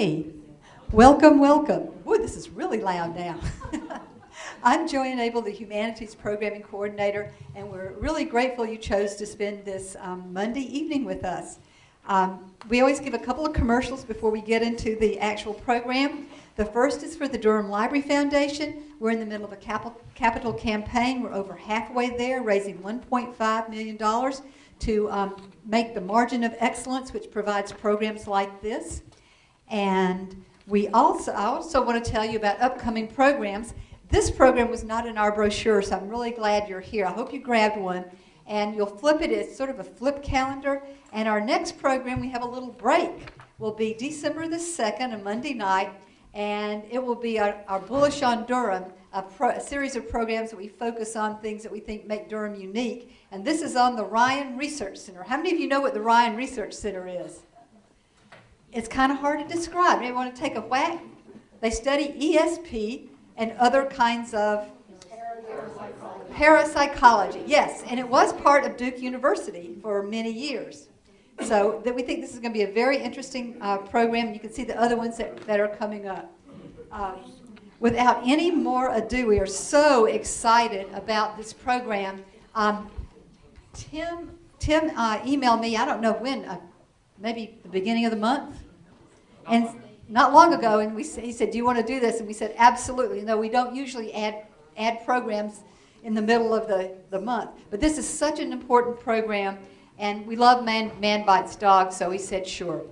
Okay, welcome, welcome. Boy, this is really loud now. I'm Joanne Abel, the Humanities Programming Coordinator, and we're really grateful you chose to spend this Monday evening with us. We always give a couple of commercials before we get into the actual program. The first is for the Durham Library Foundation. We're in the middle of a capital campaign. We're over halfway there, raising $1.5 million to make the Margin of Excellence, which provides programs like this. And I also want to tell you about upcoming programs. This program was not in our brochure, so I'm really glad you're here. I hope you grabbed one. And you'll flip it. It's sort of a flip calendar. And our next program, we have a little break, will be December the 2nd, a Monday night. And it will be our Bullish on Durham, a series of programs that we focus on things that we think make Durham unique. And this is on the Ryan Research Center. How many of you know what the Ryan Research Center is? It's kind of hard to describe. Maybe want to take a whack? They study ESP and other kinds of parapsychology. Yes, and it was part of Duke University for many years. So we think this is going to be a very interesting program. You can see the other ones that are coming up. Without any more ado, we are so excited about this program. Tim emailed me, I don't know when, maybe the beginning of the month, and not long ago, and he said, do you want to do this? And we said, absolutely. No, we don't usually add programs in the middle of the month, but this is such an important program, and we love Manbites Dog, so we said, sure.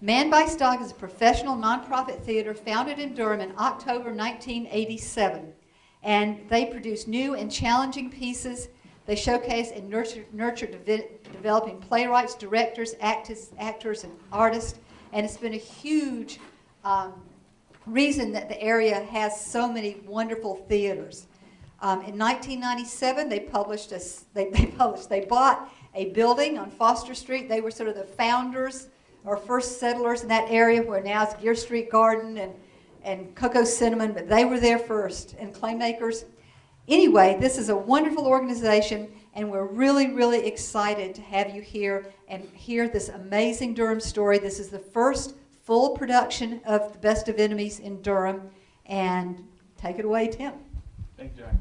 Manbites Dog is a professional nonprofit theater founded in Durham in October 1987, and they produce new and challenging pieces. They showcase and nurture developing playwrights, directors, actors, and artists. And it's been a huge reason that the area has so many wonderful theaters. In 1997, they bought a building on Foster Street. They were sort of the founders or first settlers in that area, where now it's Gear Street Garden and Cocoa Cinnamon, but they were there first, and Claymakers. Anyway, this is a wonderful organization, and we're really, really excited to have you here and hear this amazing Durham story. This is the first full production of The Best of Enemies in Durham. And take it away, Tim. Thank you, Joanne.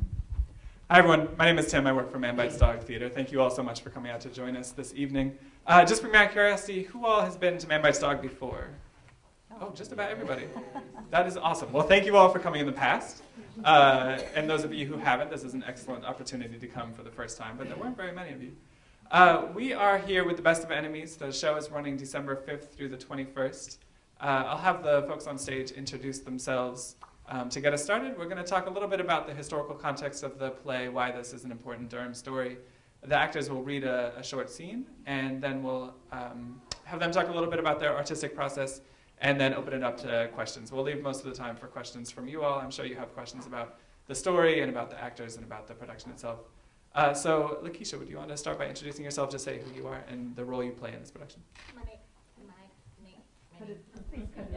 Hi, everyone. My name is Tim. I work for Manbites Dog Theater. Thank you all so much for coming out to join us this evening. Just for my curiosity, who all has been to Manbites Dog before? Oh, just about everybody. That is awesome. Well, thank you all for coming in the past. And those of you who haven't, this is an excellent opportunity to come for the first time, but there weren't very many of you. We are here with The Best of Enemies. The show is running December 5th through the 21st. I'll have the folks on stage introduce themselves. To get us started, we're going to talk a little bit about the historical context of the play, why this is an important Durham story. The actors will read a short scene, and then we'll have them talk a little bit about their artistic process, and then open it up to questions. We'll leave most of the time for questions from you all. I'm sure you have questions about the story and about the actors and about the production itself. So, Lakeisha, would you want to start by introducing yourself, to say who you are and the role you play in this production?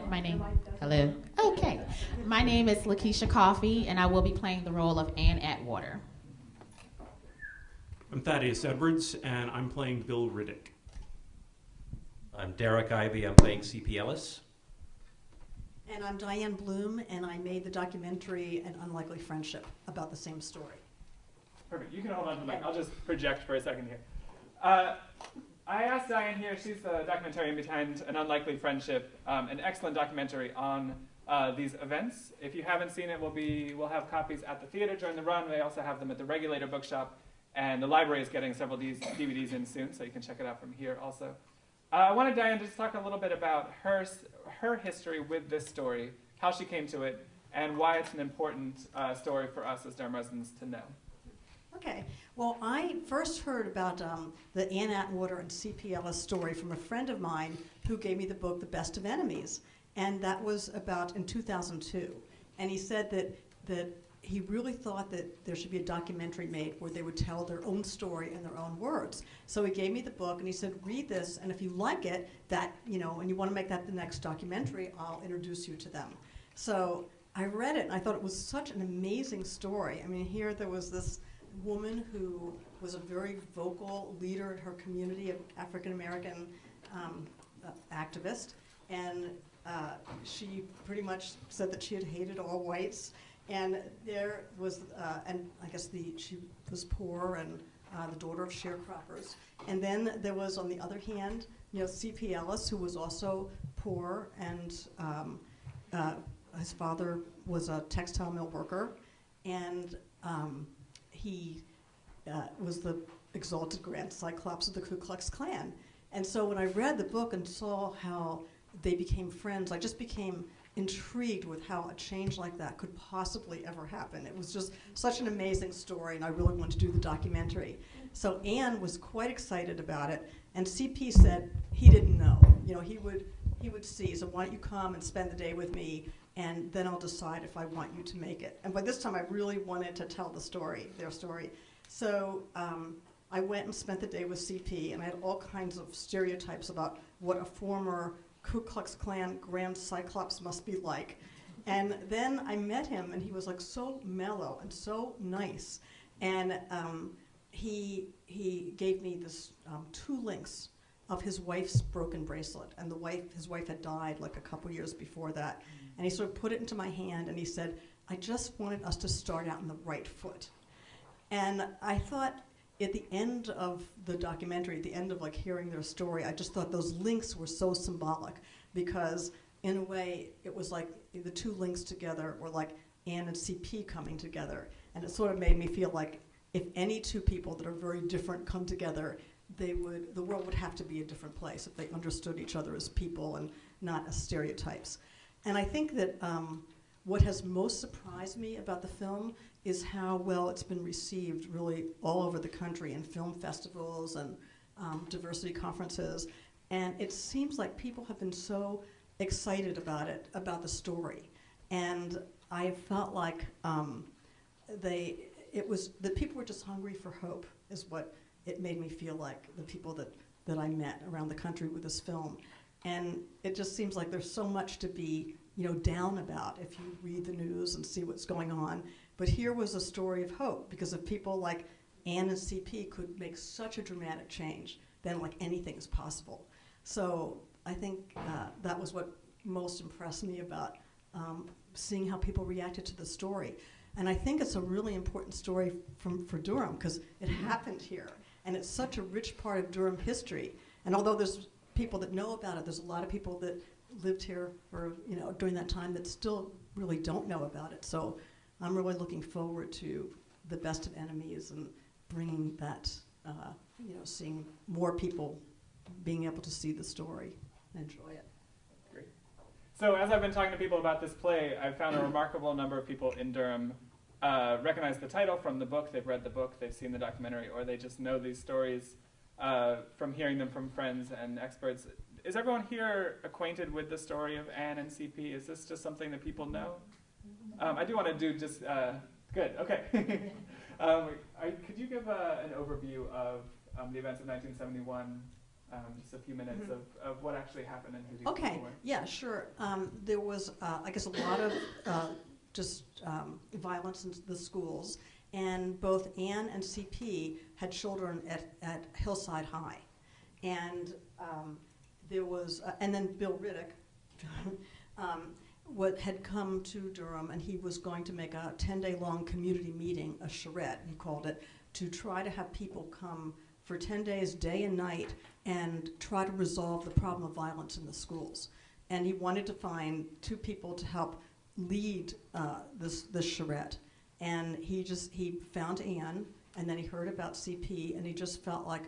My name. Hello. Okay. My name is Lakeisha Coffey, and I will be playing the role of Ann Atwater. I'm Thaddeus Edwards, and I'm playing Bill Riddick. I'm Derek Ivey. I'm playing C.P. Ellis. And I'm Diane Bloom, and I made the documentary An Unlikely Friendship about the same story. Perfect. You can hold on to the mic. I'll just project for a second here. I asked Diane here, she's the documentarian behind An Unlikely Friendship, an excellent documentary on these events. If you haven't seen it, we'll have copies at the theater during the run. We also have them at the Regulator Bookshop, and the library is getting several DVDs in soon, so you can check it out from here also. I wanted Diane to just talk a little bit about her history with this story, how she came to it, and why it's an important story for us as Durham residents to know. Okay. Well, I first heard about the Ann Atwater and C.P. Ellis story from a friend of mine who gave me the book The Best of Enemies, and that was about in 2002. And he said that he really thought that there should be a documentary made where they would tell their own story in their own words. So he gave me the book, and he said, read this, and if you like it, and you want to make that the next documentary, I'll introduce you to them. So I read it, and I thought it was such an amazing story. I mean, here there was this woman who was a very vocal leader in her community of African-American activist, and she pretty much said that she had hated all whites. And there was, and I guess she was poor and the daughter of sharecroppers. And then there was, on the other hand, C.P. Ellis, who was also poor, and his father was a textile mill worker, and he was the exalted Grand Cyclops of the Ku Klux Klan. And so when I read the book and saw how they became friends, I just became intrigued with how a change like that could possibly ever happen. It was just such an amazing story, and I really wanted to do the documentary. So Ann was quite excited about it, and CP said he didn't know. He would see, so why don't you come and spend the day with me, and then I'll decide if I want you to make it. And by this time, I really wanted to tell their story. So I went and spent the day with CP, and I had all kinds of stereotypes about what a former Ku Klux Klan Grand Cyclops must be like. And then I met him, and he was like so mellow and so nice. And he gave me this 2 links of his wife's broken bracelet. And his wife had died like a couple years before that. And he sort of put it into my hand, and he said, I just wanted us to start out on the right foot. And I thought, at the end of the documentary, at the end of hearing their story, I just thought those links were so symbolic, because in a way it was like the 2 links together were like Ann and CP coming together. And it sort of made me feel like if any 2 people that are very different come together, the world would have to be a different place if they understood each other as people and not as stereotypes. And I think that what has most surprised me about the film is how well it's been received really all over the country in film festivals and diversity conferences. And it seems like people have been so excited about it, about the story. And I felt like the people were just hungry for hope, is what it made me feel like, the people that I met around the country with this film. And it just seems like there's so much to be down about if you read the news and see what's going on. But here was a story of hope, because if people like Ann and CP could make such a dramatic change, then anything is possible. So I think that was what most impressed me about seeing how people reacted to the story. And I think it's a really important story for Durham, because it happened here. And it's such a rich part of Durham history. And although there's people that know about it, there's a lot of people that lived here for, during that time that still really don't know about it. So I'm really looking forward to The Best of Enemies and bringing that, seeing more people being able to see the story and enjoy it. Great. So as I've been talking to people about this play, I've found a remarkable number of people in Durham recognize the title from the book. They've read the book, they've seen the documentary, or they just know these stories from hearing them from friends and experts. Is everyone here acquainted with the story of Ann and CP? Is this just something that people know? I do want to do just, good, okay. Could you give an overview of the events of 1971, just a few minutes of what actually happened and who these people were? Yeah, sure. There was, I guess, a lot of violence in the schools, and both Ann and CP had children at Hillside High. And there was, and then Bill Riddick had come to Durham, and he was going to make a 10-day-long community meeting, a charrette, he called it, to try to have people come for 10 days, day and night, and try to resolve the problem of violence in the schools. And he wanted to find 2 people to help lead this charrette. And he found Ann, and then he heard about CP, and he just felt like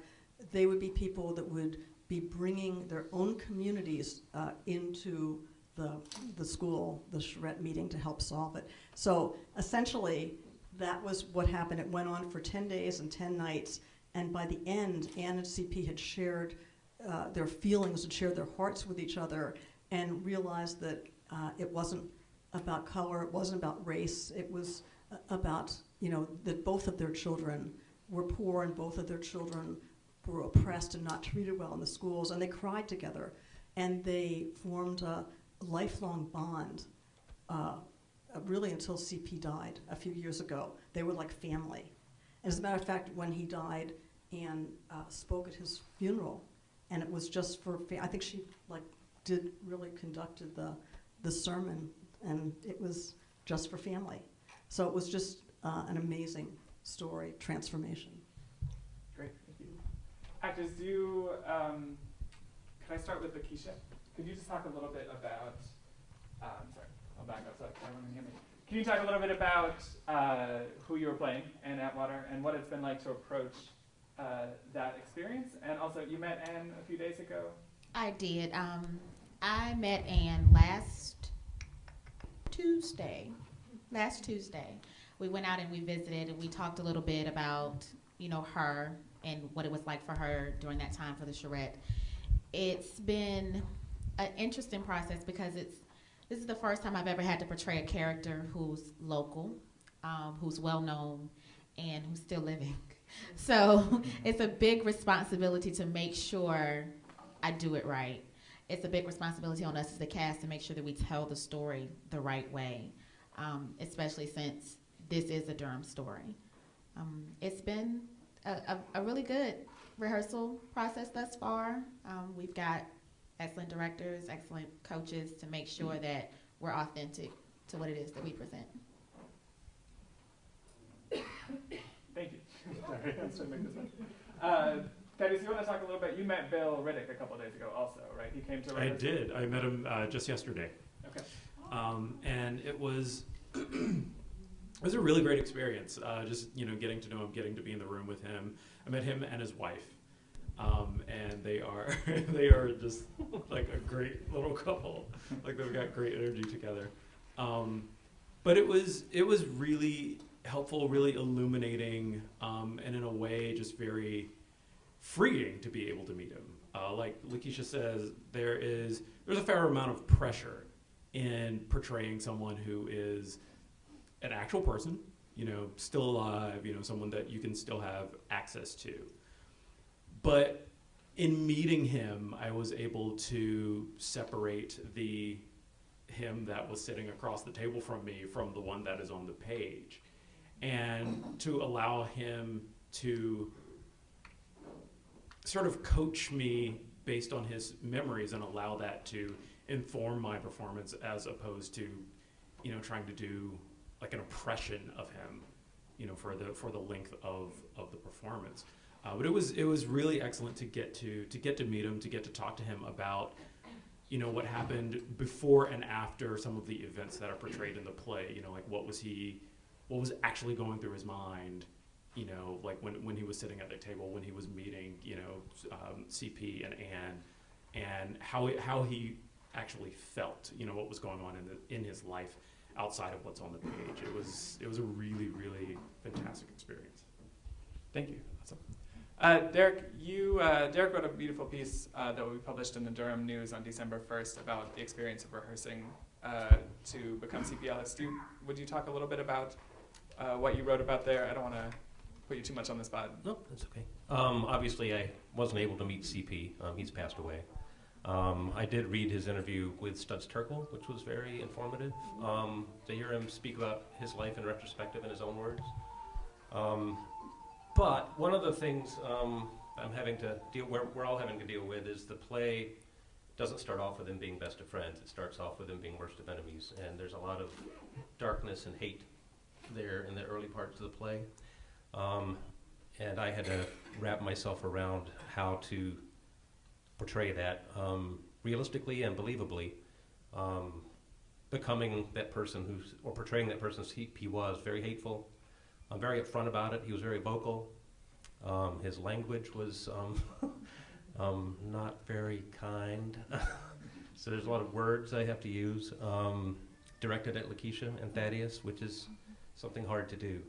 they would be people that would be bringing their own communities into the school, the charrette meeting, to help solve it. So essentially, that was what happened. It went on for 10 days and 10 nights, and by the end, Ann and CP had shared their feelings and shared their hearts with each other, and realized that it wasn't about color, it wasn't about race, it was about, that both of their children were poor, and both of their children were oppressed and not treated well in the schools, and they cried together, and they formed a lifelong bond, really until CP died a few years ago. They were like family. And as a matter of fact, when he died, Ann spoke at his funeral, and it was just for, I think she really conducted the sermon, and it was just for family. So it was just an amazing story, transformation. Great, thank you. Actors, do you, could I start with Lakeisha? Could you just talk a little bit about, sorry, I'll back up so everyone can hear me. Can you talk a little bit about who you were playing, Ann Atwater, and what it's been like to approach that experience? And also, you met Ann a few days ago. I did. I met Ann last Tuesday. We went out and we visited, and we talked a little bit about, her and what it was like for her during that time for the charrette. It's been an interesting process because this is the first time I've ever had to portray a character who's local, who's well known, and who's still living. So it's a big responsibility to make sure I do it right. It's a big responsibility on us as the cast to make sure that we tell the story the right way, especially since this is a Durham story. It's been a really good rehearsal process thus far. We've got excellent directors, excellent coaches to make sure that we're authentic to what it is that we present. Thank you. Sorry, I'm trying to make this one. Thaddeus, you want to talk a little bit? You met Bill Riddick a couple days ago also, right? He came to rehearsal. I did. I met him just yesterday. Okay. And it was it was a really great experience. Just getting to know him, getting to be in the room with him. I met him and his wife, and they are they are just like a great little couple. Like they've got great energy together. But it was really helpful, really illuminating, and in a way just very freeing to be able to meet him. Like Lakeisha says, there's a fair amount of pressure in portraying someone who is an actual person, still alive, someone that you can still have access to. But in meeting him, I was able to separate him that was sitting across the table from me from the one that is on the page, and to allow him to sort of coach me based on his memories and allow that to inform my performance as opposed to, trying to do like an impression of him, for the length of the performance. But it was really excellent to get to meet him, to get to talk to him about, what happened before and after some of the events that are portrayed in the play. Like what was actually going through his mind, like when he was sitting at the table, when he was meeting, CP and Ann, and how he actually felt, what was going on in his life outside of what's on the page. It was a really, really fantastic experience. Thank you. Awesome. Derek, Derek wrote a beautiful piece that will be published in the Durham News on December 1st about the experience of rehearsing to become CP Ellis. Would you talk a little bit about what you wrote about there? I don't want to put you too much on the spot. No, that's okay. Obviously, I wasn't able to meet CP. He's passed away. I did read his interview with Studs Terkel, which was very informative, to hear him speak about his life in retrospective in his own words. But one of the things we're all having to deal with is the play doesn't start off with them being best of friends. It starts off with them being worst of enemies, and there's a lot of darkness and hate there in the early parts of the play. And I had to wrap myself around how to portray that realistically and believably, becoming that person or portraying that person as he was very hateful. I'm very upfront about it. He was very vocal. His language was not very kind. So there's a lot of words I have to use, directed at Lakeisha and Thaddeus, which is something hard to do.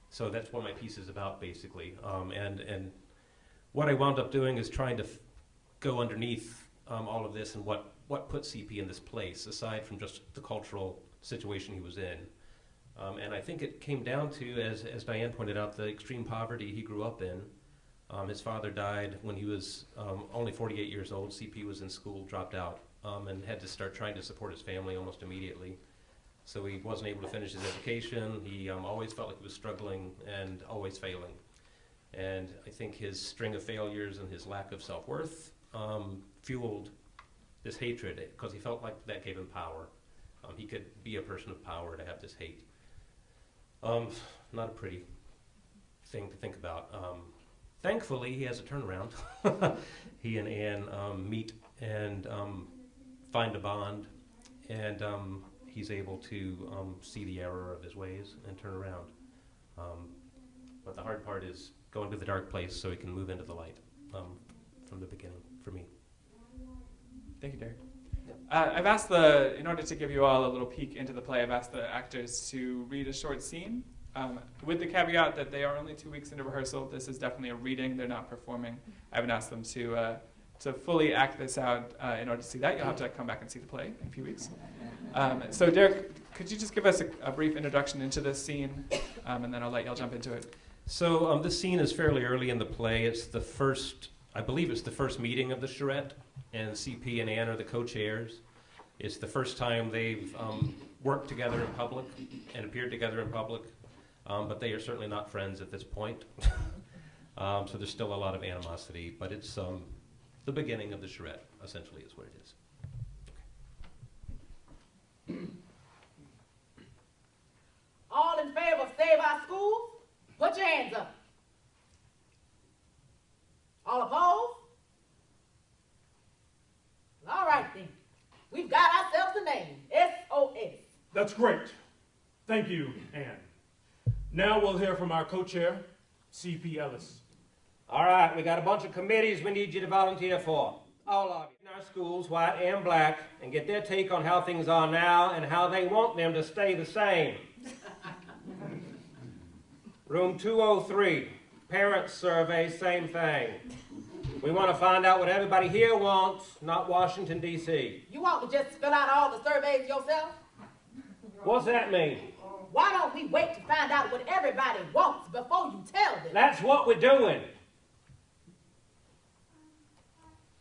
So that's what my piece is about, basically. And what I wound up doing is trying to go underneath all of this and what put CP in this place, aside from just the cultural situation he was in. And I think it came down to, as Diane pointed out, the extreme poverty he grew up in. His father died when he was only 48 years old. CP was in school, dropped out, and had to start trying to support his family almost immediately. So he wasn't able to finish his education. He always felt like he was struggling and always failing. And I think his string of failures and his lack of self-worth fueled this hatred because he felt like that gave him power. He could be a person of power to have this hate. Not a pretty thing to think about. Thankfully, he has a turnaround. He and Ann meet and find a bond, and he's able to see the error of his ways and turn around. But the hard part is going to the dark place so he can move into the light from the beginning for me. Thank you, Derek. I've asked in order to give you all a little peek into the play, I've asked the actors to read a short scene, with the caveat that they are only 2 weeks into rehearsal. This is definitely a reading, they're not performing. I haven't asked them to fully act this out. In order to see that, you'll have to come back and see the play in a few weeks. So Derek, could you just give us a brief introduction into this scene, and then I'll let y'all jump into it. So this scene is fairly early in the play. It's the first, I believe it's the first meeting of the charrette, and CP and Ann are the co-chairs. It's the first time they've worked together in public and appeared together in public, but they are certainly not friends at this point. So there's still a lot of animosity, but it's the beginning of the charrette, essentially, is what it is. All in favor of save our schools? Put your hands up. All opposed? All right then. We've got ourselves a name. SOS. That's great. Thank you, Ann. Now we'll hear from our co-chair, CP Ellis. All right, we got a bunch of committees we need you to volunteer for. All of you in our schools, white and black, and get their take on how things are now and how they want them to stay the same. Room 203, parents survey, same thing. We want to find out what everybody here wants, not Washington, D.C. You want to just fill out all the surveys yourself? What's that mean? Why don't we wait to find out what everybody wants before you tell them? That's what we're doing.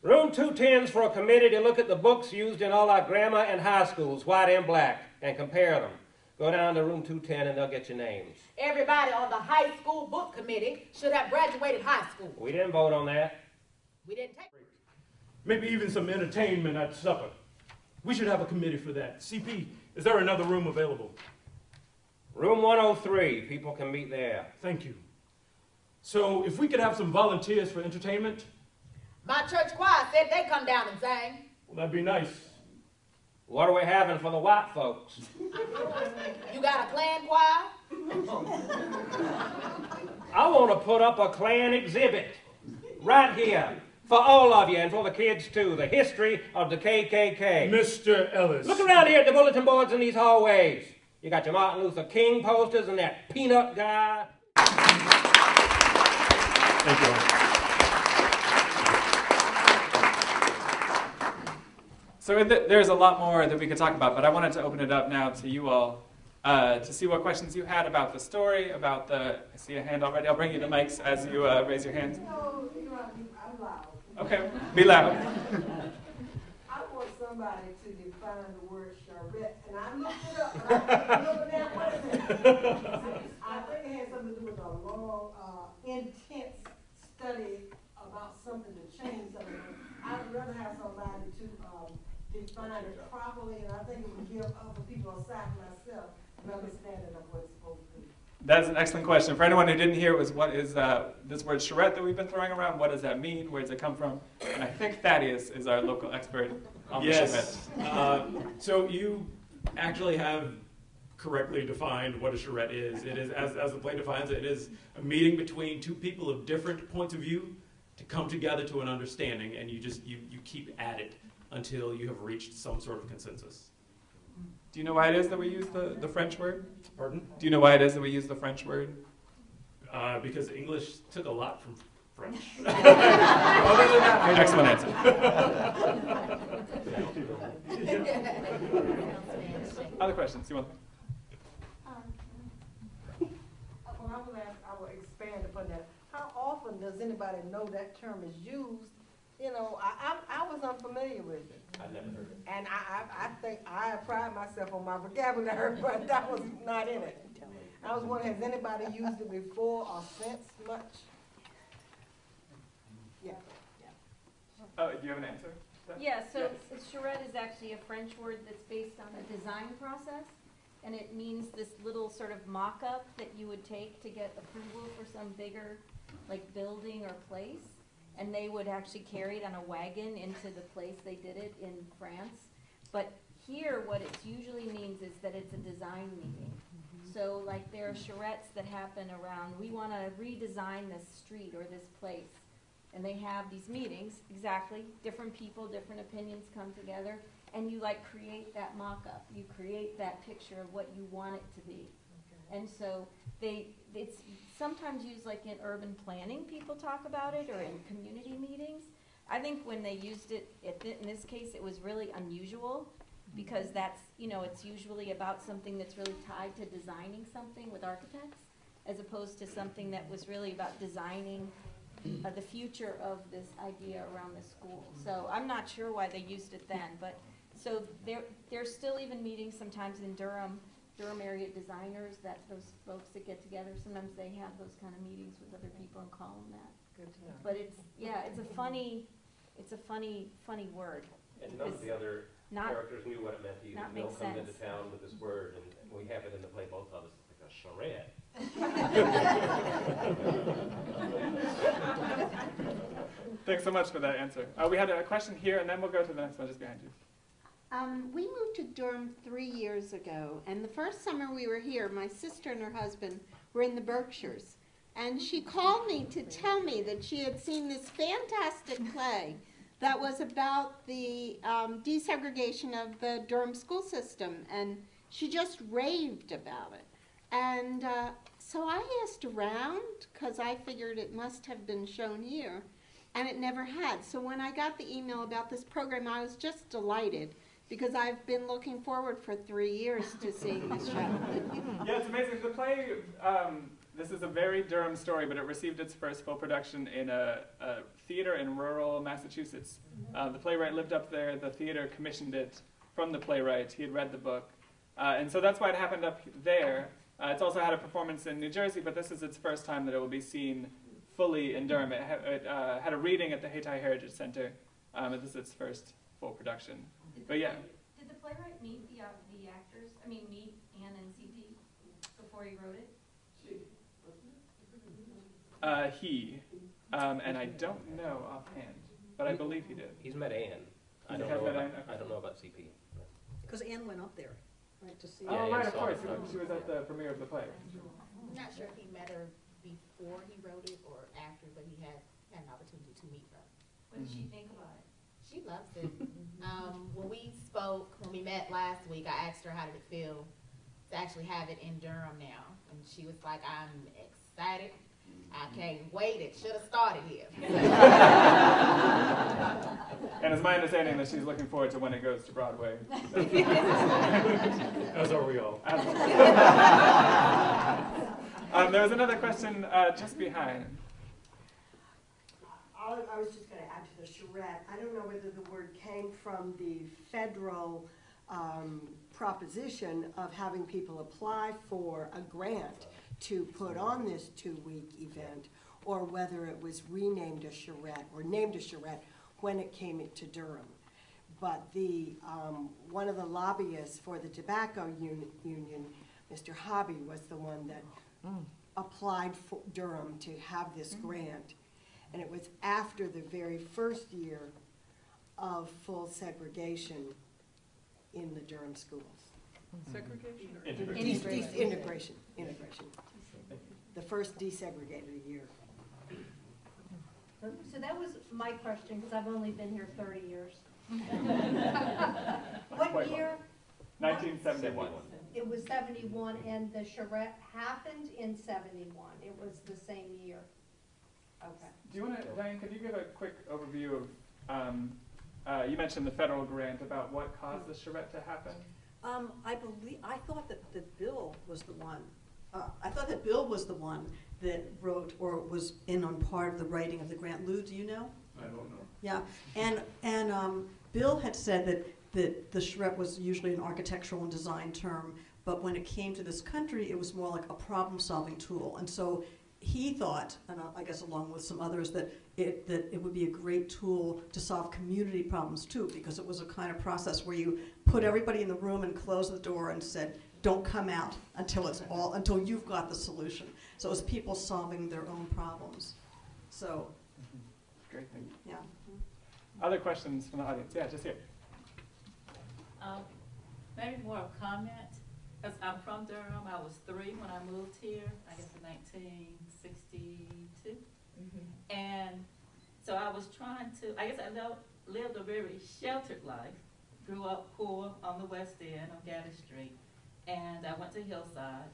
Room 210's for a committee to look at the books used in all our grammar and high schools, white and black, and compare them. Go down to room 210 and they'll get your names. Everybody on the high school book committee should have graduated high school. We didn't vote on that. We didn't take it. Maybe even some entertainment at supper. We should have a committee for that. CP, is there another room available? Room 103, people can meet there. Thank you. So if we could have some volunteers for entertainment? My church choir said they come down and sang. Well, that'd be nice. What are we having for the white folks? You got a Klan choir? I want to put up a Klan exhibit right here for all of you and for the kids too. The history of the KKK. Mr. Ellis. Look around here at the bulletin boards in these hallways. You got your Martin Luther King posters and that peanut guy. Thank you. So there's a lot more that we could talk about, but I wanted to open it up now to you all to see what questions you had about the story, about the, I see a hand already. I'll bring you the mics as you raise your hands. No, I'm loud. Okay, be loud. I want somebody to define the word charrette, and I looked it up, but I looked at what it meant. I think it had something to do with a long, intense study about something to change something. I'd rather have somebody to define it properly, and I think it would give other people aside from myself an understanding of what it's supposed to be. That's an excellent question. For anyone who didn't hear, it was what is this word charrette that we've been throwing around? What does that mean? Where does it come from? And I think Thaddeus is our local expert on the charrette. So you actually have correctly defined what a charrette is. It is, as the play defines it, it is a meeting between two people of different points of view to come together to an understanding, and you keep at it until you have reached some sort of consensus. Do you know why it is that we use the French word? Pardon? Do you know why it is that we use the French word? Because English took a lot from French. Other than that, excellent answer. Other questions? You want? I will expand upon that. How often does anybody know that term is used? You know, I was unfamiliar with it. I never heard it. And I think I pride myself on my vocabulary, but that was not in it. I was wondering, has anybody used it before or since much? Yeah. do you have an answer? Yeah, so Yes. charrette is actually a French word that's based on a design process, and it means this little sort of mock-up that you would take to get approval for some bigger, like, building or place, and they would actually carry it on a wagon into the place they did it in France. But here, what it usually means is that it's a design meeting. So, like, there are charrettes that happen around, we want to redesign this street or this place. And they have these meetings, exactly, different people, different opinions come together, and you like create that mock-up. You create that picture of what you want it to be. Okay. And so it's sometimes used like in urban planning, people talk about it, or in community meetings. I think when they used it, in this case, it was really unusual, because that's, it's usually about something that's really tied to designing something with architects, as opposed to something that was really about designing the future of this idea around the school. So I'm not sure why they used it then, but so there's still even meetings sometimes in Durham area designers, that those folks that get together, sometimes they have those kind of meetings with other people and call them that. Good to know. But it's a funny word. And none of the other characters knew what it meant either. Not Bill make comes sense. into town with this word, and we have it in the play, both of us, it's like a charrette. Thanks so much for that answer. We had a question here, and then we'll go to the next one just behind you. We moved to Durham 3 years ago, and the first summer we were here, my sister and her husband were in the Berkshires, and she called me to tell me that she had seen this fantastic play that was about the desegregation of the Durham school system, and she just raved about it. And so I asked around, because I figured it must have been shown here, and it never had. So when I got the email about this program, I was just delighted, because I've been looking forward for 3 years to seeing this show. Yeah, it's amazing. The play, this is a very Durham story, but it received its first full production in a theater in rural Massachusetts. The playwright lived up there. The theater commissioned it from the playwright. He had read the book. And so that's why it happened up there. It's also had a performance in New Jersey, but this is its first time that it will be seen fully in Durham. It had a reading at the Hayti Heritage Center, and this is its first full production. But yeah. Did the playwright meet the actors? Meet Ann and CP before he wrote it? And I don't know offhand, but I believe he did. He's met Ann. I don't know about CP. Because Ann went up there, right, to see. Oh, Yeah, right, Ann of saw course. it. She was at the premiere of the play. I'm not sure if he met her before he wrote it or after, but he had an opportunity to meet her. What did she think about it? She loves it. When we met last week, I asked her how did it feel to actually have it in Durham now. And she was like, I'm excited. I can't wait. It should have started here. And it's my understanding that she's looking forward to when it goes to Broadway. As are we all. There was another question just behind. I was just going to add to the charrette. I don't know whether the word came from the federal proposition of having people apply for a grant to put on this 2-week event, or whether it was renamed a charrette or named a charrette when it came to Durham. But the one of the lobbyists for the tobacco union, Mr. Hobby, was the one that applied for Durham to have this grant. And it was after the very first year of full segregation in the Durham schools. Segregation? Integration. The first desegregated year. So that was my question, because I've only been here 30 years. What year? 1971. It was 71, and the charrette happened in 71. It was the same year. Okay. Do you want to, Diane, could you give a quick overview of, you mentioned the federal grant, about what caused the charrette to happen? I thought that Bill was the one. I thought that Bill was the one that wrote or was in on part of the writing of the grant. Lou, do you know? I don't know. Yeah, and Bill had said that the charrette was usually an architectural and design term, but when it came to this country, it was more like a problem-solving tool. And so he thought, and I guess along with some others, that it would be a great tool to solve community problems too, because it was a kind of process where you put everybody in the room and closed the door and said, don't come out until you've got the solution. So it was people solving their own problems. So, Great, thank you. yeah. Other questions from the audience? Yeah, just here. Maybe more of a comment, because I'm from Durham. I was 3 when I moved here, I guess in 1962. And so I was trying to, I guess I lived a very sheltered life, grew up poor on the West End on Gaddis Street, and I went to Hillside,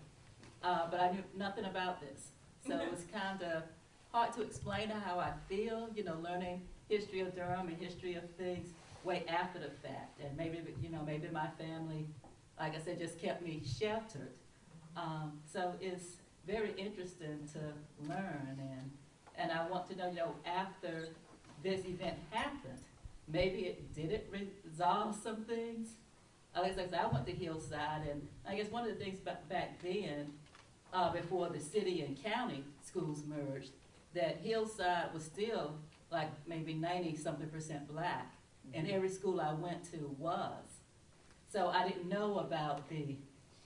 but I knew nothing about this. So it was kind of hard to explain how I feel, you know, learning history of Durham and history of things way after the fact. And maybe, you know, maybe my family, like I said, just kept me sheltered. So it's very interesting to learn, and I want to know, you know, after this event happened, maybe did it resolve some things? Like I said, I went to Hillside, and I guess one of the things back then, before the city and county schools merged, that Hillside was still like maybe 90-something% black, and every school I went to was. So I didn't know about the,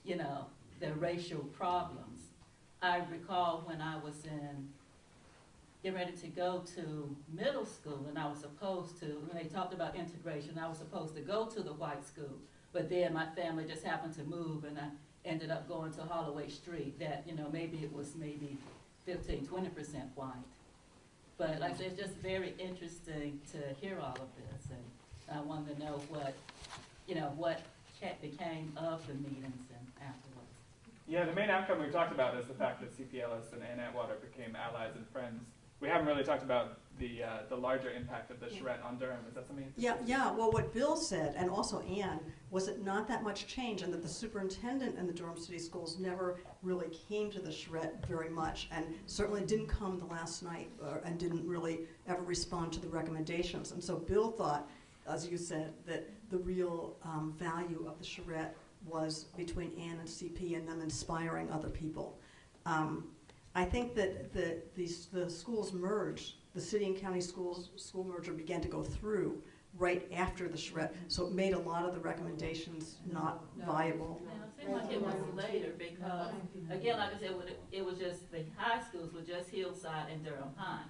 you know, the racial problems. I recall when I was getting ready to go to middle school, and I was supposed to, when they talked about integration, I was supposed to go to the white school, but then my family just happened to move, and I ended up going to Holloway Street, that, you know, maybe it was maybe 15-20% white. But like I said, it's just very interesting to hear all of this, and I wanted to know what, you know, what became of the meetings and afterwards. Yeah, the main outcome we've talked about is the fact that C.P. Ellis and Ann Atwater became allies and friends. We haven't really talked about the larger impact of the charrette on Durham. Is that something? Yeah. Well, what Bill said, and also Ann, was that not that much change, and that the superintendent in the Durham City Schools never really came to the charrette very much, and certainly didn't come the last night, and didn't really ever respond to the recommendations. And so Bill thought, as you said, that the real value of the charrette was between Ann and CP and them inspiring other people. I think that the schools merged, the city and county school merger began to go through right after the charrette, so it made a lot of the recommendations not viable. Yeah, it seemed like it was later because, again, like I said, it was just, the high schools were just Hillside and Durham High.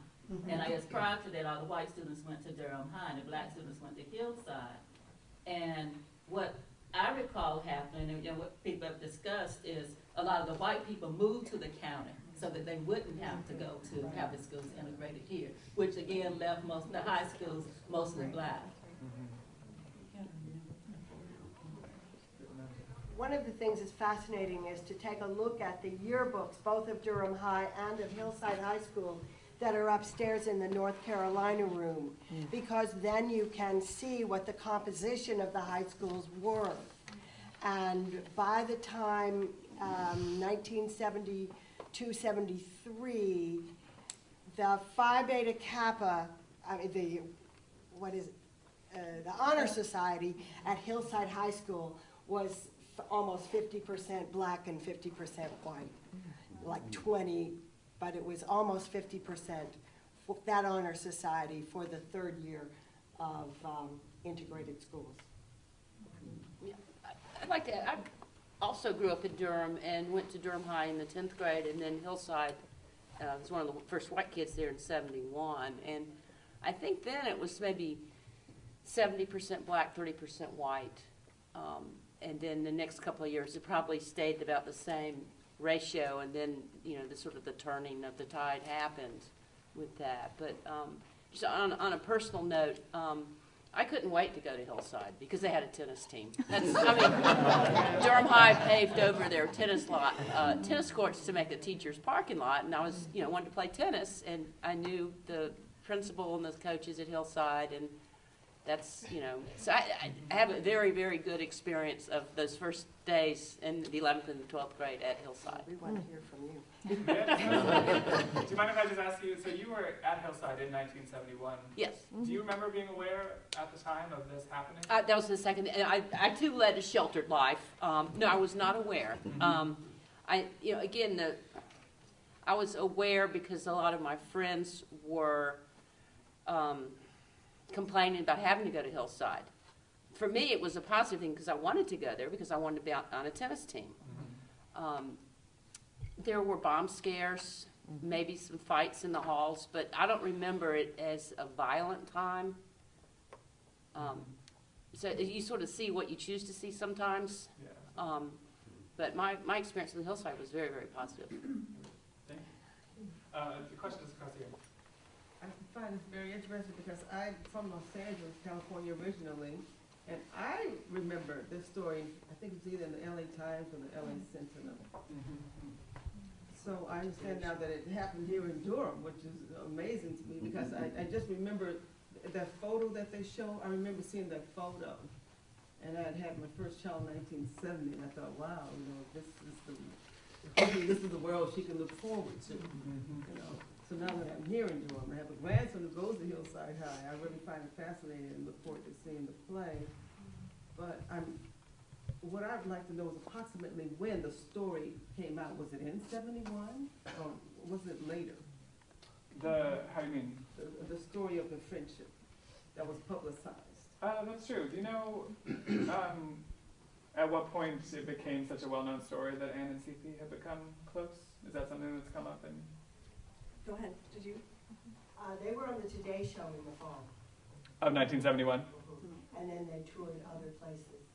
And I guess prior to that, all the white students went to Durham High and the black students went to Hillside. And what I recall happening, and you know, what people have discussed, is a lot of the white people moved to the county so that they wouldn't have to go to have the schools integrated here, which again left most of the high schools mostly black. One of the things that's fascinating is to take a look at the yearbooks, both of Durham High and of Hillside High School, that are upstairs in the North Carolina room, because then you can see what the composition of the high schools were. And by the time 1972-73, the Phi Beta Kappa, the Honor Society at Hillside High School was almost 50% black and 50% white, like 20. But it was almost 50% for that honor society for the third year of integrated schools. Yeah, I'd like to add, I also grew up in Durham and went to Durham High in the 10th grade, and then Hillside was one of the first white kids there in '71. And I think then it was maybe 70% black, 30% white. And then the next couple of years, it probably stayed about the same ratio, and then, you know, the sort of the turning of the tide happened with that. But just on a personal note, I couldn't wait to go to Hillside because they had a tennis team. That's, I mean, Durham High paved over their tennis courts to make the teachers' parking lot, and I was, you know, wanted to play tennis, and I knew the principal and the coaches at Hillside, and that's, you know, so I have a very, very good experience of those first days in the 11th and the 12th grade at Hillside. We want to hear from you. Do you mind if I just ask you, so you were at Hillside in 1971. Yes. Do you remember being aware at the time of this happening? That was the second, and I too led a sheltered life. No, I was not aware. You know, again, I was aware because a lot of my friends were complaining about having to go to Hillside. For me, it was a positive thing because I wanted to go there because I wanted to be on a tennis team. There were bomb scares, maybe some fights in the halls, but I don't remember it as a violent time. So you sort of see what you choose to see sometimes. Yeah. But my experience with Hillside was very, very positive. Thank you. The question is across here. I find this very interesting because I'm from Los Angeles, California originally, and I remember this story, I think it's either in the LA Times or the LA Sentinel. So I understand now that it happened here in Durham, which is amazing to me because I just remember that photo that they show. I remember seeing that photo, and I had my first child in 1970, and I thought, wow, you know, hopefully this is the world she can look forward to, you know. So now that I'm here in Durham, I have a grandson who goes to Hillside High. I really find it fascinating and look forward to seeing the play. But what I'd like to know is approximately when the story came out. Was it in 71 or was it later? How do you mean? The story of the friendship that was publicized. That's true. Do you know at what point it became such a well-known story that Ann and CP have become close? Is that something that's come up in? Go ahead. Did you? They were on the Today Show in the fall. Of 1971? And then they toured other places.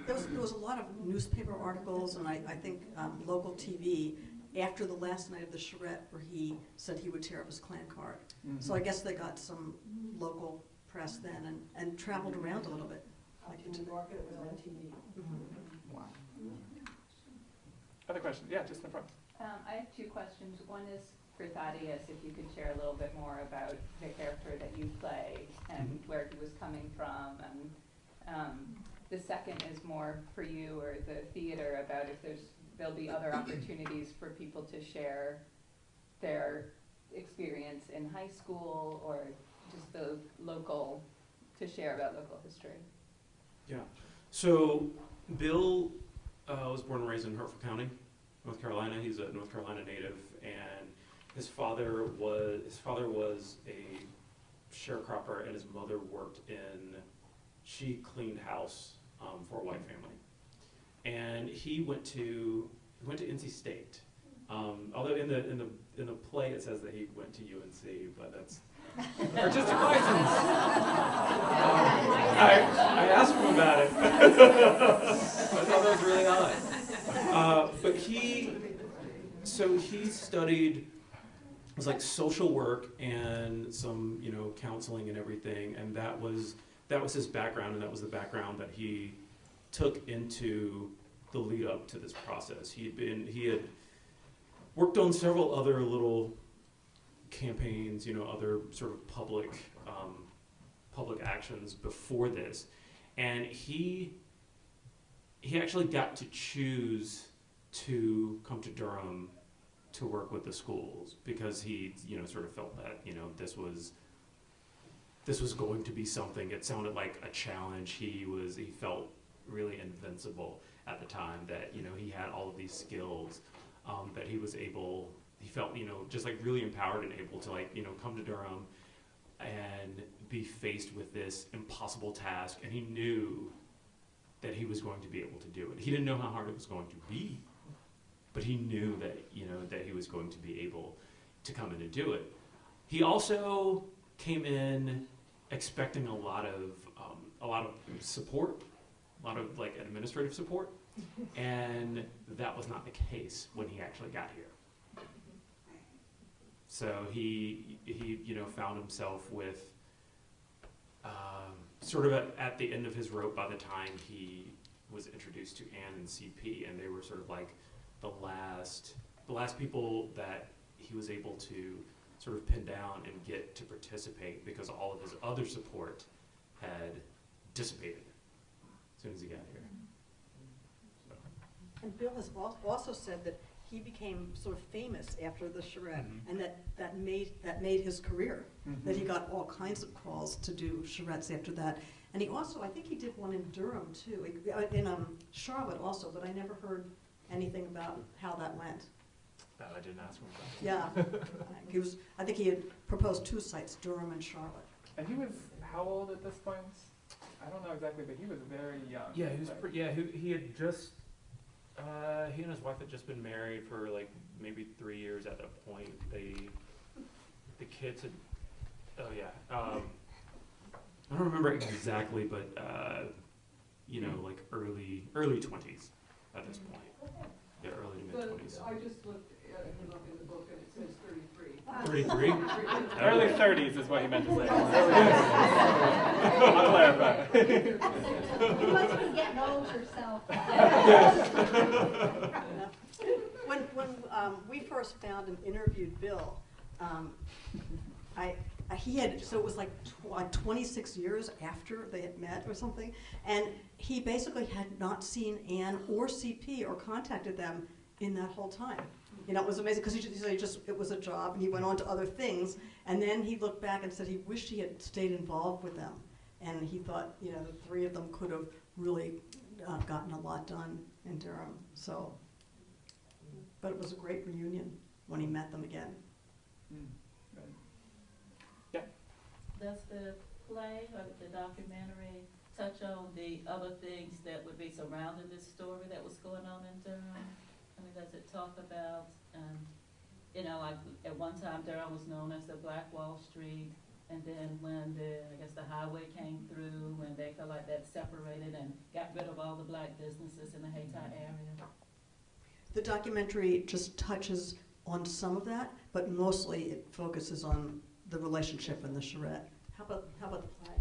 There was a lot of newspaper articles and I think local TV after the last night of the charrette where he said he would tear up his Klan card. So I guess they got some local press then and traveled around a little bit. Like in New York, it was on TV. Wow. Other questions? Yeah, just in the front. I have two questions. One is for Thaddeus, if you could share a little bit more about the character that you play and where he was coming from. And the second is more for you or the theater about if there'll be other opportunities for people to share their experience in high school or just the local, to share about local history. Yeah. So Bill was born and raised in Hartford County, North Carolina. He's a North Carolina native, and his father was a sharecropper, and his mother she cleaned house for a white family. And he went to NC State. Although in the play it says that he went to UNC, but that's artistic license. I asked him about it. I thought that was really odd. But he studied, it was like social work and some, counseling and everything, and that was his background, and that was the background that he took into the lead up to this process. He had worked on several other little campaigns, other sort of public actions before this, and he actually got to choose to come to Durham to work with the schools because he sort of felt that this was going to be something. It sounded like a challenge. He felt really invincible at the time, that he had all of these skills, that he felt just like really empowered and able to come to Durham and be faced with this impossible task, and he knew that he was going to be able to do it. He didn't know how hard it was going to be, but he knew that that he was going to be able to come in and do it. He also came in expecting a lot of support, a lot of administrative support, and that was not the case when he actually got here. So he found himself with sort of at the end of his rope by the time he was introduced to Ann and CP, and they were sort of like the last people that he was able to sort of pin down and get to participate, because all of his other support had dissipated as soon as he got here. So. And Bill has also said that he became sort of famous after the charrette, and that made his career. That he got all kinds of calls to do charrettes after that. And he also, I think he did one in Durham too, in Charlotte also, but I never heard anything about how that went. I didn't ask him about Yeah. I think he had proposed 2 sites, Durham and Charlotte. And he was how old at this point? I don't know exactly, but he was very young. Yeah, he was he had just he and his wife had just been married for like maybe 3 years at that point. The kids had I don't remember exactly, but like early 20s at this point. Yeah, early to mid 20s. I just looked him up in the book and it says 33. 33? Early 30s is what he meant to say. I'll clarify. You must be getting old yourself. When we first found and interviewed Bill, so it was like 26 years after they had met or something, and he basically had not seen Ann or CP or contacted them in that whole time. You know, it was amazing because it was a job, and he went on to other things, and then he looked back and said he wished he had stayed involved with them, and he thought, the 3 of them could have really gotten a lot done in Durham. So, but it was a great reunion when he met them again. Does the play or the documentary touch on the other things that would be surrounding this story that was going on in Durham? I mean, does it talk about, like at one time Durham was known as the Black Wall Street, and then when the highway came through, when they felt like that separated and got rid of all the black businesses in the Hayti area? The documentary just touches on some of that, but mostly it focuses on the relationship in the charrette. How about the play?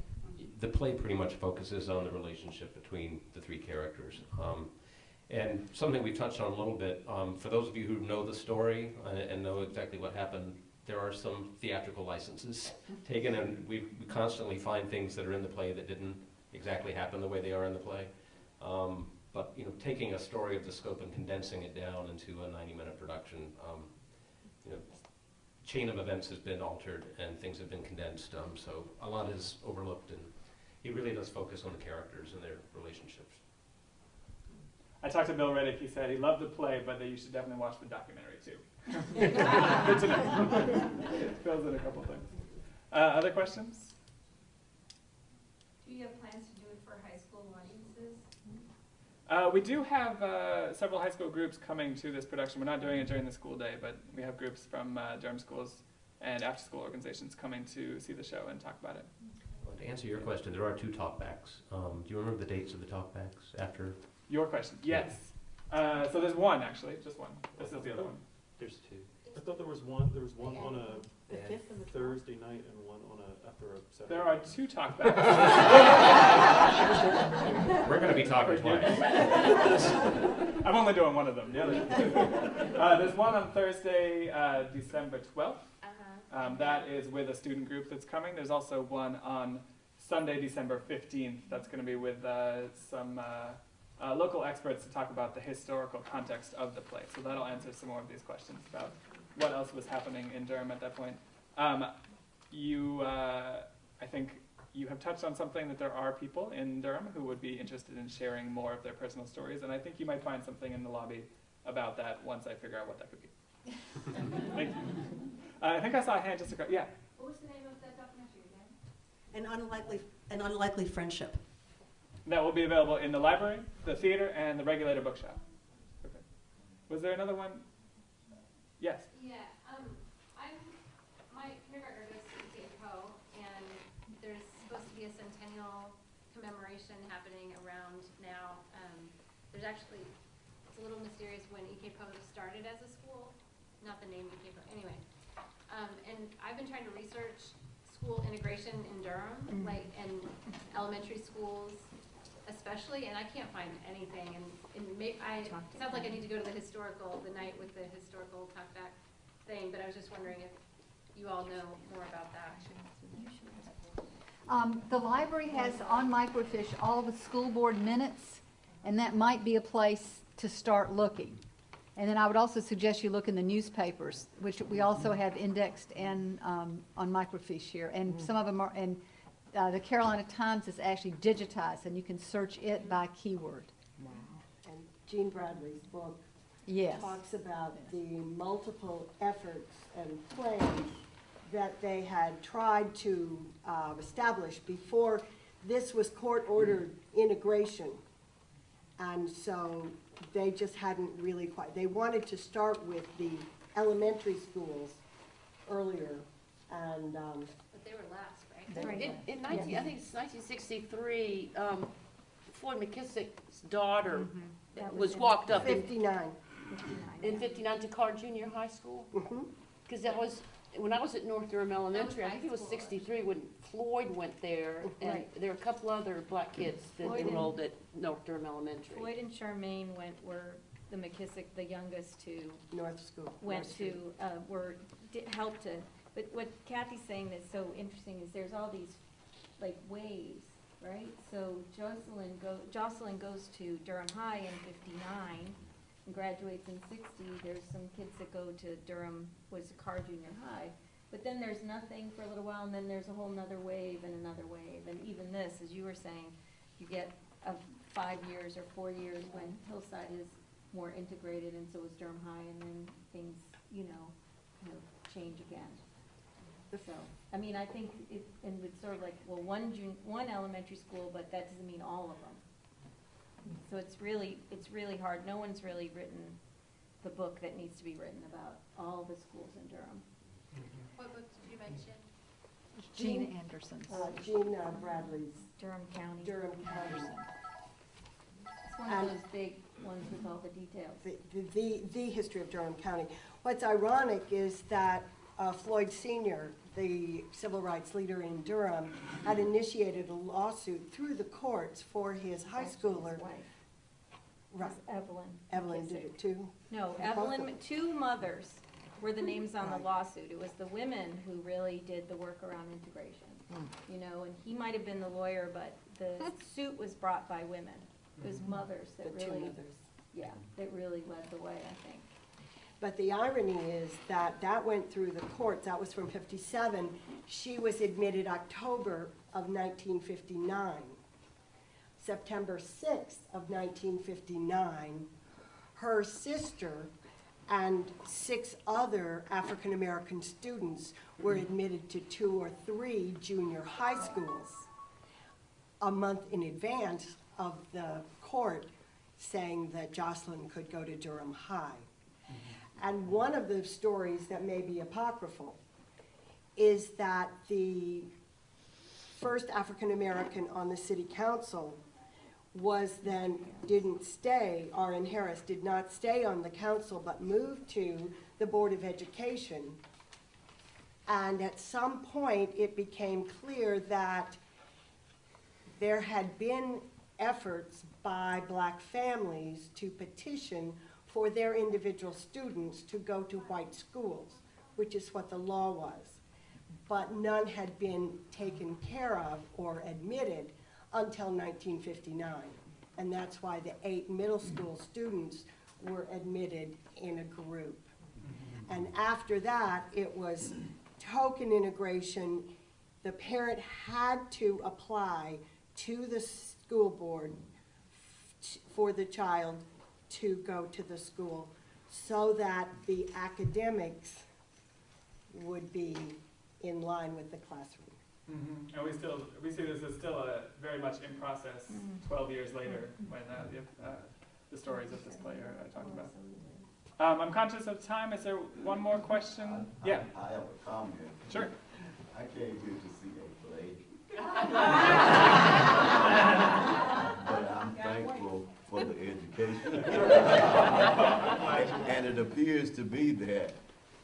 The play pretty much focuses on the relationship between the 3 characters. And something we touched on a little bit, for those of you who know the story and know exactly what happened, there are some theatrical licenses taken, and we constantly find things that are in the play that didn't exactly happen the way they are in the play. But taking a story of the scope and condensing it down into a 90-minute production, chain of events has been altered and things have been condensed, so a lot is overlooked, and he really does focus on the characters and their relationships. I talked to Bill Reddick. He said he loved the play, but that you should definitely watch the documentary too. Good to know. Fills in a couple things. Other questions? Do you have plans to do it for high school audiences? We do have several high school groups coming to this production. We're not doing it during the school day, but we have groups from Durham schools and after-school organizations coming to see the show and talk about it. Well, to answer your question, there are 2 talkbacks. Do you remember the dates of the talkbacks after? Your question, yes. So there's one, actually, just one. This is the other one. There's 2. I thought there was one on a Thursday night and one on after a Saturday. There are 2 talkbacks. We're going to be talking twice. I'm only doing one of them. The other. There's one on Thursday, December 12th. That is with a student group that's coming. There's also one on Sunday, December 15th. That's going to be with some local experts to talk about the historical context of the play. So that'll answer some more of these questions about what else was happening in Durham at that point. I think you have touched on something that there are people in Durham who would be interested in sharing more of their personal stories, and I think you might find something in the lobby about that once I figure out what that could be. Thank you. I think I saw a hand just ago. Yeah? What was the name of that documentary again? An unlikely friendship. That will be available in the library, the theater, and the Regulator Bookshop. Okay. Was there another one? Yes? Yeah. My kindergartner goes to Cape Co, and there's supposed to be a centennial commemoration happening around now. There's actually, it's a little mysterious when EKPO started as a school, not the name EKPO. Anyway, and I've been trying to research school integration in Durham, and elementary schools especially, and I can't find anything. And it sounds like I need to go to the night with the historical talkback thing, but I was just wondering if you all know more about that. The library has on Microfiche all the school board minutes, and that might be a place to start looking. And then I would also suggest you look in the newspapers, which we also have indexed and on Microfiche here. And some of them are, and the Carolina Times is actually digitized, and you can search it by keyword. Wow. And Jean Bradley's book, Yes. talks about the multiple efforts and plans that they had tried to establish before this was court-ordered integration. And so they just hadn't really quite, they wanted to start with the elementary schools earlier, and But they were last, right? Right. In 19, I think it's 1963, Floyd McKissick's daughter was walked up 59. in 59 to Carr Junior High School. Because that was, when I was at North Durham Elementary, I think it was 63 when Floyd went there, and Right. there were a couple other black kids that Floyd and- enrolled at North Durham Elementary. Floyd and Charmaine were the McKissick, the youngest to North School. went North to, School. helped to, but what Kathy's saying that's so interesting is there's all these, like, waves, right? So Jocelyn goes to Durham High in 59 and graduates in 60. There's some kids that go to Durham, was Carr Junior High. But then there's nothing for a little while, and then there's a whole nother wave and another wave. And even this, as you were saying, you get 5 years or 4 years when Hillside is more integrated, and so is Durham High, and then things, change again. So, I mean, I think and it's sort of like, well, one elementary school, but that doesn't mean all of them. So it's really hard. No one's really written the book that needs to be written about all the schools in Durham. What book did you mention? Gene Anderson's. Gene Bradley's. Durham County. Durham County. It's one of those big ones with all the details. The history of Durham County. What's ironic is that Floyd Sr., the civil rights leader in Durham, had initiated a lawsuit through the courts for his high schooler. His wife. Right. Evelyn. Evelyn did it too? No, Both of Evelyn, them. 2 mothers were the names on Right. the lawsuit. It was the women who really did the work around integration. And he might have been the lawyer, but the suit was brought by women. It was mothers that The two really, mothers. that really led the way, I think. But the irony is that went through the courts. That was from 57. She was admitted October of 1959. September 6th of 1959, her sister and 6 other African-American students were admitted to 2 or 3 junior high schools a month in advance of the court saying that Jocelyn could go to Durham High. And one of the stories that may be apocryphal is that the first African-American on the city council didn't stay, R.N. Harris did not stay on the council, but moved to the Board of Education. And at some point, it became clear that there had been efforts by black families to petition for their individual students to go to white schools, which is what the law was. But none had been taken care of or admitted until 1959. And that's why the 8 middle school students were admitted in a group. And after that, it was token integration. The parent had to apply to the school board for the child to go to the school so that the academics would be in line with the classroom. And we see this as still very much in process 12 years later when the stories of this play are talked about. I'm conscious of time. Is there one more question? Yeah. I have a comment. Sure. I came here to see a play. But I'm thankful for the education. And it appears to be that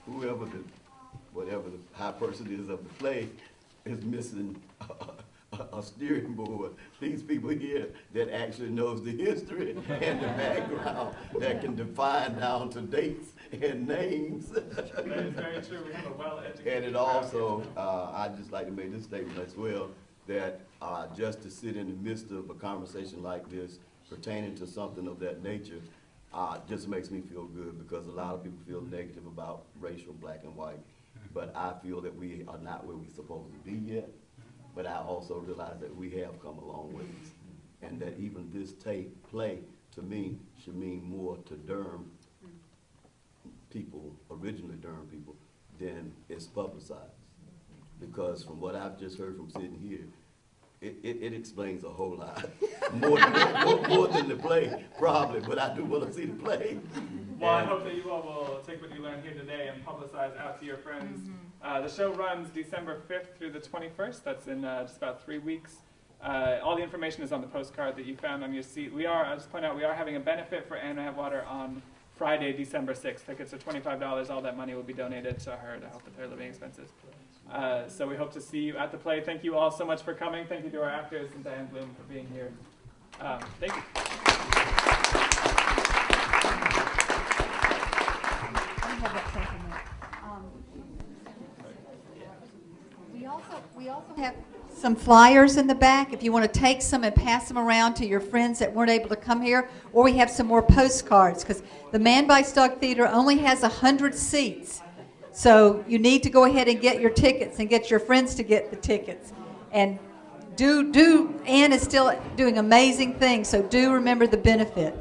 whatever the high person is of the play is missing a steering board. These people here that actually knows the history and the background that can define down to dates and names. That is very true. We have a well-educated And it also, I'd just like to make this statement as well, that just to sit in the midst of a conversation like this pertaining to something of that nature just makes me feel good, because a lot of people feel negative about racial black and white. But I feel that we are not where we're supposed to be yet. But I also realize that we have come a long ways, and that even this play, to me, should mean more to Durham people, originally Durham people, then it's publicized. Because from what I've just heard from sitting here, it explains a whole lot. more than the play, probably, but I do want to see the play. Well, I hope that you all will take what you learned here today and publicize out to your friends. The show runs December 5th through the 21st. That's in just about 3 weeks. All the information is on the postcard that you found on your seat. I'll just point out, we are having a benefit for Ann Atwater on Friday, December 6th. Tickets are $25. All that money will be donated to her to help with her living expenses. So we hope to see you at the play. Thank you all so much for coming. Thank you to our actors and Diane Bloom for being here. Thank you. We also have some flyers in the back if you want to take some and pass them around to your friends that weren't able to come here, or we have some more postcards because the Manbites Dog Theater only has 100 seats. So you need to go ahead and get your tickets and get your friends to get the tickets. And Ann is still doing amazing things, so do remember the benefit.